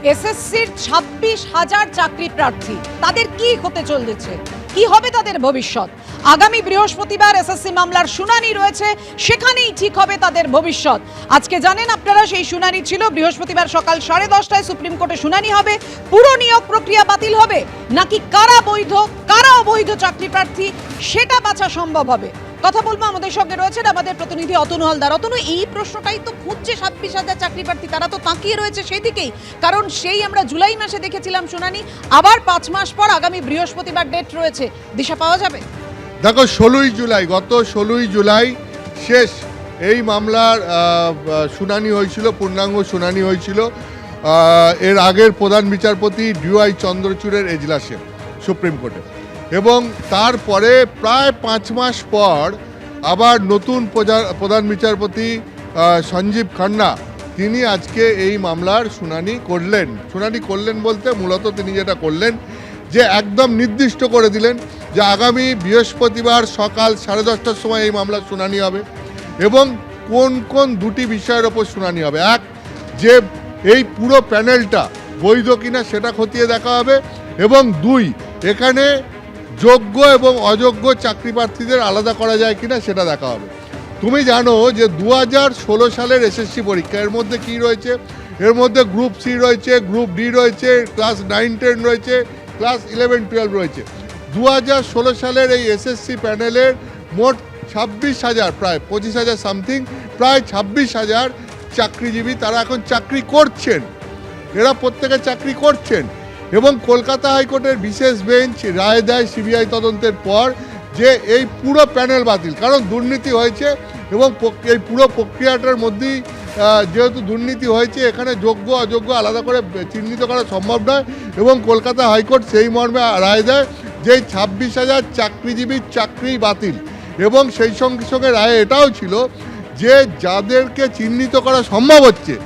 এসএসসির 26,000 চাকরি প্রার্থী, তাদের কি হতে চলেছে, কি হবে তাদের ভবিষ্যৎ? আগামী বৃহস্পতিবার এসএসসি মামলার শুনানি রয়েছে, সেখানেই ঠিক হবে তাদের ভবিষ্যৎ। আজকে জানেন আপনারা, সেই শুনানি ছিল বৃহস্পতিবার সকাল 10:30টায় সুপ্রিম কোর্টে শুনানি হবে। পুরো নিয়োগ প্রক্রিয়া বাতিল হবে নাকি কারা বৈধ কারা অবৈধ চাকরি প্রার্থী সেটা বাছা সম্ভব হবে। কথা বলবো, আমাদের সঙ্গে রয়েছেন আমাদের প্রতিনিধি অতনু হালদার। অতনু, এই প্রশ্নটাই তো খুঁজছে 26,000 চাকরি প্রার্থী, তারা তো তাকিয়ে রয়েছে সেই দিকেই, কারণ সেই আমরা জুলাই মাসে দেখেছিলাম শুনানি, আবার 5 মাস পর আগামী বৃহস্পতিবার ডেট রয়েছে। দিশা পাওয়া যাবে? দেখো, 16ই জুলাই, গত 16ই জুলাই শেষ এই মামলার শুনানি হয়েছিল, পূর্ণাঙ্গ শুনানি হয়েছিল এর আগের প্রধান বিচারপতি DY চন্দ্রচূড়ের এজলাসে সুপ্রিম কোর্টে, এবং তারপরে প্রায় 5 মাস পর আবার নতুন প্রধান বিচারপতি সঞ্জীব খান্না তিনি আজকে এই মামলার শুনানি করলেন বলতে মূলত তিনি যেটা করলেন যে একদম নির্দিষ্ট করে দিলেন যে আগামী বৃহস্পতিবার সকাল 10:30টার সময় এই মামলার শুনানি হবে, এবং কোন কোন দুটি বিষয়ের ওপর শুনানি হবে। এক, যে এই পুরো প্যানেলটা বৈধ কিনা সেটা খতিয়ে দেখা হবে, এবং 2, এখানে যোগ্য এবং অযোগ্য চাকরি প্রার্থীদের আলাদা করা যায় কিনা সেটা দেখা হবে। তুমি জানো যে 2016 সালের এসএসসি পরীক্ষা, এর মধ্যে কি রয়েছে? এর মধ্যে গ্রুপ সি রয়েছে, গ্রুপ ডি রয়েছে, ক্লাস 9-10 রয়েছে, ক্লাস 11-12 রয়েছে। 2016 সালের এই এসএসসি প্যানেলের মোট 26,000, প্রায় 25,000 সামথিং, প্রায় 26,000 চাকরিজীবী তারা এখন চাকরি করছেন, এরা প্রত্যেকে চাকরি করছেন। এবং কলকাতা হাইকোর্টের বিশেষ বেঞ্চ রায় দেয় সিবিআই তদন্তের পর যে এই পুরো প্যানেল বাতিল, কারণ দুর্নীতি হয়েছে, এবং এই পুরো প্রক্রিয়াটার মধ্যেই যেহেতু দুর্নীতি হয়েছে, এখানে যোগ্য অযোগ্য আলাদা করে চিহ্নিত করা সম্ভব নয়, এবং কলকাতা হাইকোর্ট সেই মর্মে রায় দেয় যে 26,000 চাকরিজীবীর চাকরি বাতিল। এবং সেই সঙ্গে সঙ্গে রায়ে এটাও ছিল যে যাদেরকে চিহ্নিত করা সম্ভব হচ্ছে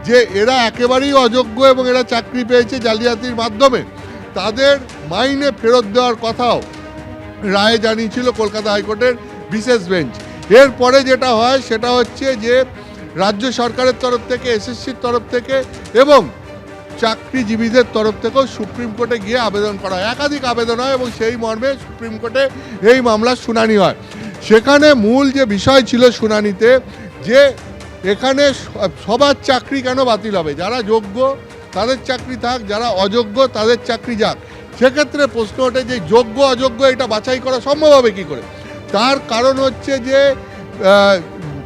যে এরা একেবারেই অযোগ্য এবং এরা চাকরি পেয়েছে জালিয়াতির মাধ্যমে, তাদের মাইনে ফেরত দেওয়ার কথাও রায়ে জানিয়েছিল কলকাতা হাইকোর্টের বিশেষ বেঞ্চ। এরপরে যেটা হয় সেটা হচ্ছে যে রাজ্য সরকারের তরফ থেকে, এসএসসির তরফ থেকে এবং চাকরিজীবীদের তরফ থেকেও সুপ্রিম কোর্টে গিয়ে আবেদন করা হয়, একাধিক আবেদন হয়, এবং সেই মর্মে সুপ্রিম কোর্টে এই মামলার শুনানি হয়। সেখানে মূল যে বিষয় ছিল শুনানিতে, যে এখানে সবার চাকরি কেন বাতিল হবে, যারা যোগ্য তাদের চাকরি থাক, যারা অযোগ্য তাদের চাকরি যাক। সেক্ষেত্রে প্রশ্ন ওঠে যে যোগ্য অযোগ্য এটা বাছাই করা সম্ভব হবে কী করে? তার কারণ হচ্ছে যে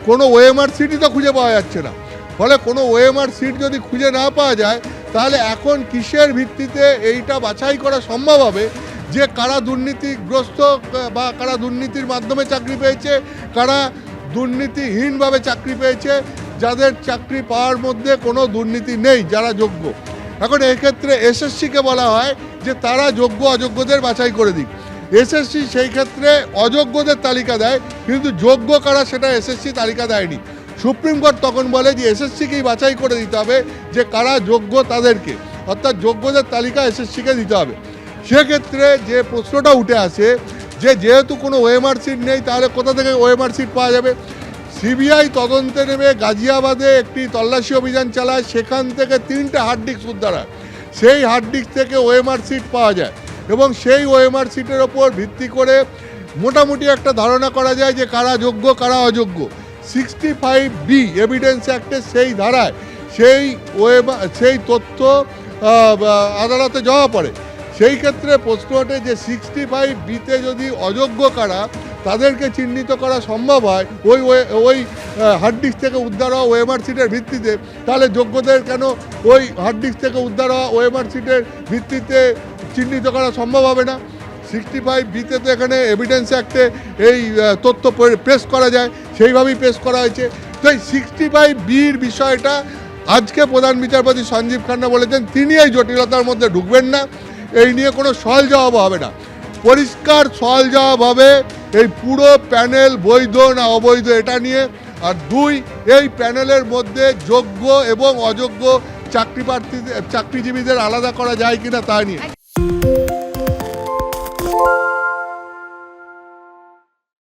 কোনো ওএমআর সিটই তো খুঁজে পাওয়া যাচ্ছে না। ফলে কোনো ওএমআর সিট যদি খুঁজে না পাওয়া যায়, তাহলে এখন কিসের ভিত্তিতে এইটা বাছাই করা সম্ভব হবে যে কারা দুর্নীতিগ্রস্ত বা কারা দুর্নীতির মাধ্যমে চাকরি পেয়েছে, কারা দুর্নীতিহীনভাবে চাকরি পেয়েছে, যাদের চাকরি পাওয়ার মধ্যে কোনো দুর্নীতি নেই, যারা যোগ্য। এখন এক্ষেত্রে এসএসসিকে বলা হয় যে তারা যোগ্য অযোগ্যদের বাছাই করে দিক। এসএসসি সেই ক্ষেত্রে অযোগ্যদের তালিকা দেয়, কিন্তু যোগ্য কারা সেটা এসএসসি তালিকা দেয়নি। সুপ্রিম কোর্ট তখন বলে যে এসএসসিকেই বাছাই করে দিতে হবে যে কারা যোগ্য তাদেরকে, অর্থাৎ যোগ্যদের তালিকা এসএসসিকে দিতে হবে। সেক্ষেত্রে যে প্রশ্নটা উঠে আসে যে যেহেতু কোনো ওএমআর সিট নেই, তাহলে কোথা থেকে ওএমআর সিট পাওয়া যাবে? সিবিআই তদন্তে নেমে গাজিয়াবাদে একটি তল্লাশি অভিযান চালায়, সেখান থেকে 3টে হার্ড ডিস্ক উদ্ধার হয়। সেই হার্ড ডিস্ক থেকে ওএমআর সিট পাওয়া যায়, এবং সেই ওএমআর সিটের ওপর ভিত্তি করে মোটামুটি একটা ধারণা করা যায় যে কারা যোগ্য কারা অযোগ্য। 65B এভিডেন্স অ্যাক্টের সেই ধারায় সেই তথ্য আদালতে জমা পড়ে। সেই ক্ষেত্রে প্রশ্ন ওঠে যে 65Bতে যদি অযোগ্য কারা তাদেরকে চিহ্নিত করা সম্ভব হয় ওই হার্ড ডিস্ক থেকে উদ্ধার হওয়া ওএমআর সিটের ভিত্তিতে, তাহলে যোগ্যদের কেন ওই হার্ড ডিস্ক থেকে উদ্ধার হওয়া ওএমআর সিটের ভিত্তিতে চিহ্নিত করা সম্ভব হবে না? 65Bতে তো এখানে এভিডেন্স অ্যাক্টে এই তথ্য পেশ করা যায়, সেইভাবেই পেশ করা হয়েছে। তো এই 65Bর বিষয়টা আজকে প্রধান বিচারপতি সঞ্জীব খান্না বলেছেন তিনি এই জটিলতার মধ্যে ঢুকবেন না, এই নিয়ে কোনো সওয়াল জবাব হবে না। পরিষ্কার সওয়াল জবাব হবে এই পুরো প্যানেল বৈধ না অবৈধ এটা নিয়ে, আর 2, এই প্যানেলের মধ্যে যোগ্য এবং অযোগ্য চাকরিজীবীদের আলাদা করা যায় কিনা তা নিয়ে।